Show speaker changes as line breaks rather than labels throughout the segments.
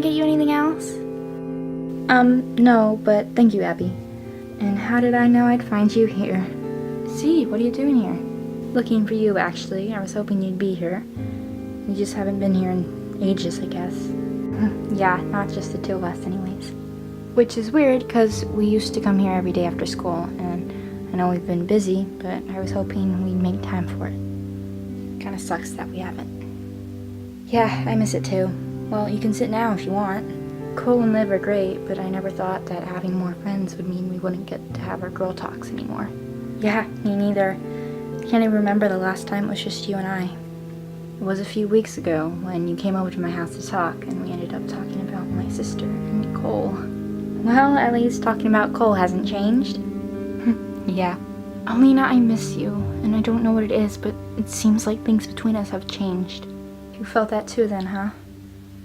get you anything else? No, but thank you, Abby. And how did I know I'd find you here? See, what are you doing here? Looking for you, actually. I was hoping you'd be here. You just haven't been here in ages, I guess. Yeah, not just the two of us anyways. Which is weird, because we used to come here every day after school, and I know we've been busy, but I was hoping we'd make time for it. Kinda sucks that we haven't. Yeah, I miss it too. Well, you can sit now if you want. Cole and Liv are great, but I never thought that having more friends would mean we wouldn't get to have our girl talks anymore. Yeah, me neither. I can't even remember the last time it was just you and I. It was a few weeks ago when you came over to my house to talk, and we ended up talking about my sister and Cole. Well, at least talking about Cole hasn't changed. Yeah. Alina, I miss you, and I don't know what it is, but it seems like things between us have changed. You felt that too then, huh?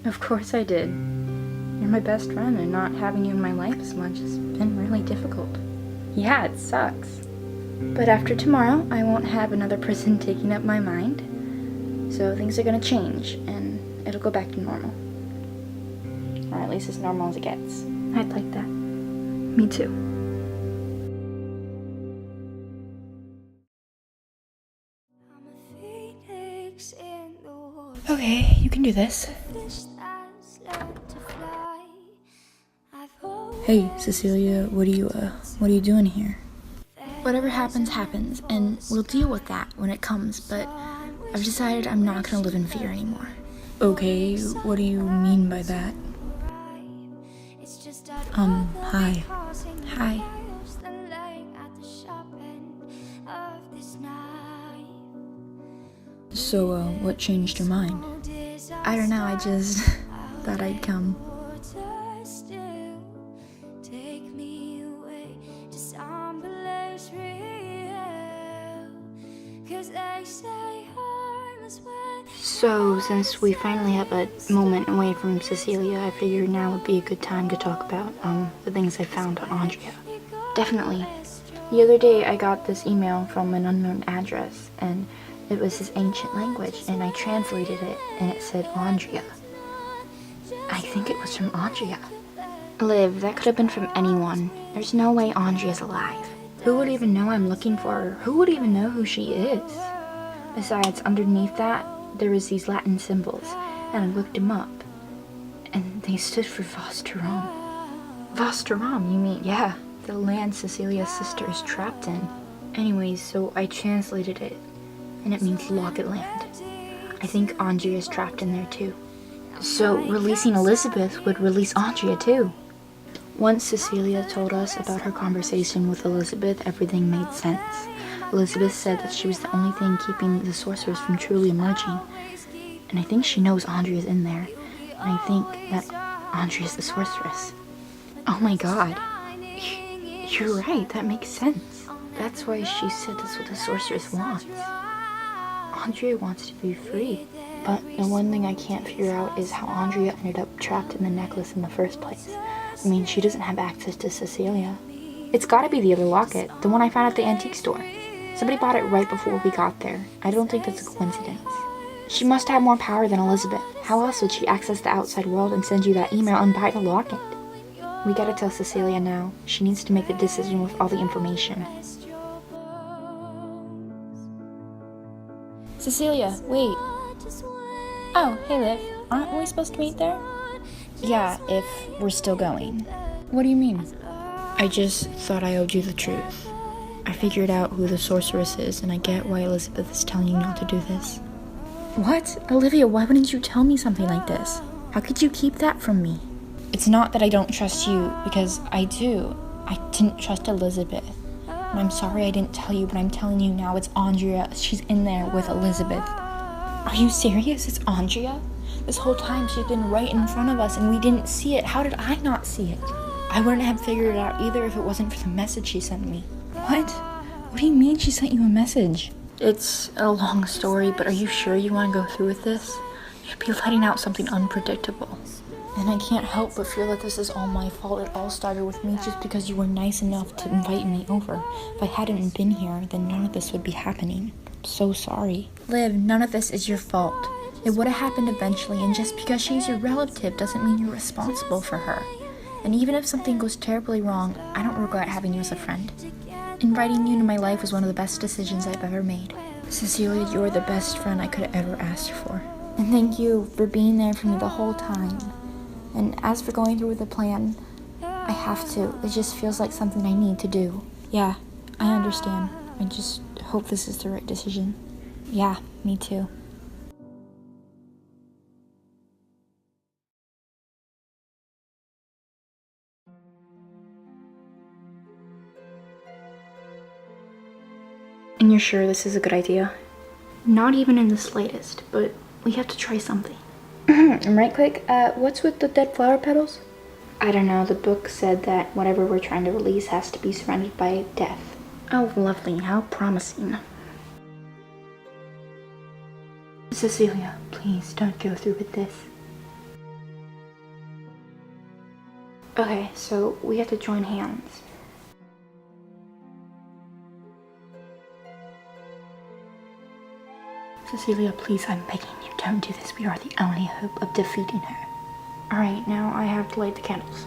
Of course I did. You're my best friend, and not having you in my life as much has been really difficult. Yeah, it sucks. But after tomorrow, I won't have another person taking up my mind. So things are gonna change, and it'll go back to normal. Or at least as normal as it gets. I'd like that. Me too. Okay, you can do this. Hey, Cecilia, what are you doing here? Whatever happens, happens, and we'll deal with that when it comes, but I've decided I'm not gonna live in fear anymore. Okay, what do you mean by that? Hi. Hi. So, what changed your mind? I don't know, I just thought I'd come. So, since we finally have a moment away from Cecilia, I figured now would be a good time to talk about, the things I found on Andrea. Definitely. The other day I got this email from an unknown address, and it was his ancient language, and I translated it, and it said Andrea. I think it was from Andrea. Liv, that could have been from anyone. There's no way Andrea's alive. Who would even know I'm looking for her? Who would even know who she is? Besides, underneath that, there was these Latin symbols, and I looked them up, and they stood for Vosterom. Vosterom, you mean? Yeah, the land Cecilia's sister is trapped in. Anyways, so I translated it, and it means Locket Land. I think Andrea is trapped in there too. So releasing Elizabeth would release Andrea too. Once Cecilia told us about her conversation with Elizabeth, everything made sense. Elizabeth said that she was the only thing keeping the Sorceress from truly emerging. And I think she knows Andrea's in there. And I think that Andrea's the Sorceress. Oh my god. You're right, that makes sense. That's why she said that's what the Sorceress wants. Andrea wants to be free. But the one thing I can't figure out is how Andrea ended up trapped in the necklace in the first place. I mean, she doesn't have access to Cecilia. It's gotta be the other locket, the one I found at the antique store. Somebody bought it right before we got there. I don't think that's a coincidence. She must have more power than Elizabeth. How else would she access the outside world and send you that email and buy the locket? We gotta tell Cecilia now. She needs to make the decision with all the information. Cecilia, wait. Oh, hey Liv. Aren't we supposed to meet there? Yeah, if we're still going. What do you mean? I just thought I owed you the truth. I figured out who the Sorceress is, and I get why Elizabeth is telling you not to do this. What? Olivia, why wouldn't you tell me something like this? How could you keep that from me? It's not that I don't trust you, because I do. I didn't trust Elizabeth. And I'm sorry I didn't tell you, but I'm telling you now, it's Andrea. She's in there with Elizabeth. Are you serious? It's Andrea? This whole time she's been right in front of us, and we didn't see it. How did I not see it? I wouldn't have figured it out either if it wasn't for the message she sent me. What? What do you mean she sent you a message? It's a long story, but are you sure you want to go through with this? You'd be letting out something unpredictable. And I can't help but feel that this is all my fault. It all started with me just because you were nice enough to invite me over. If I hadn't been here, then none of this would be happening. I'm so sorry. Liv, none of this is your fault. It would have happened eventually, and just because she's your relative doesn't mean you're responsible for her. And even if something goes terribly wrong, I don't regret having you as a friend. Inviting you into my life was one of the best decisions I've ever made. Cecilia, you're the best friend I could have ever asked for. And thank you for being there for me the whole time. And as for going through with the plan, I have to. It just feels like something I need to do. Yeah, I understand. I just hope this is the right decision. Yeah, me too. And you're sure this is a good idea? Not even in the slightest, but we have to try something. Right quick, what's with the dead flower petals? I don't know, the book said that whatever we're trying to release has to be surrounded by death. Oh, lovely, how promising. Cecilia, please don't go through with this. Okay, so we have to join hands. Cecilia, please, I'm begging you, don't do this. We are the only hope of defeating her. Alright, now I have to light the candles.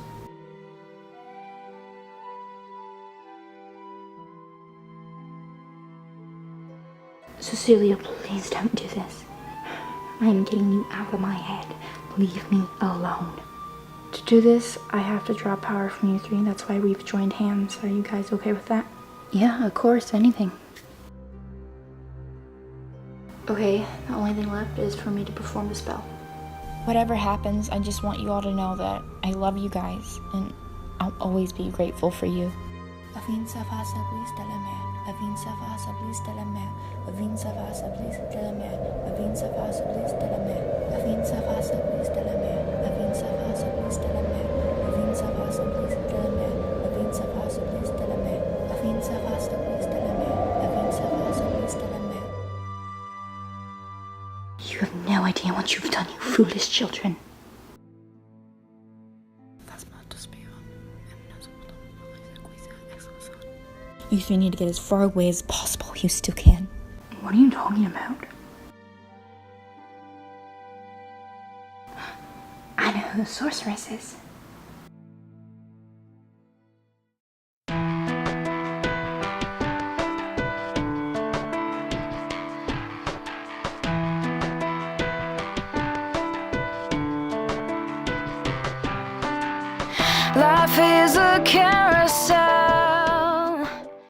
Cecilia, please don't do this. I am getting you out of my head. Leave me alone. To do this, I have to draw power from you three. That's why we've joined hands. Are you guys okay with that? Yeah, of course, anything. Okay, the only thing left is for me to perform the spell. Whatever happens, I just want you all to know that I love you guys, and I'll always be grateful for you. You have no idea what you've done, you foolish children. You three need to get as far away as possible. You still can. What are you talking about? I know who the sorceress is.
Life is a carousel.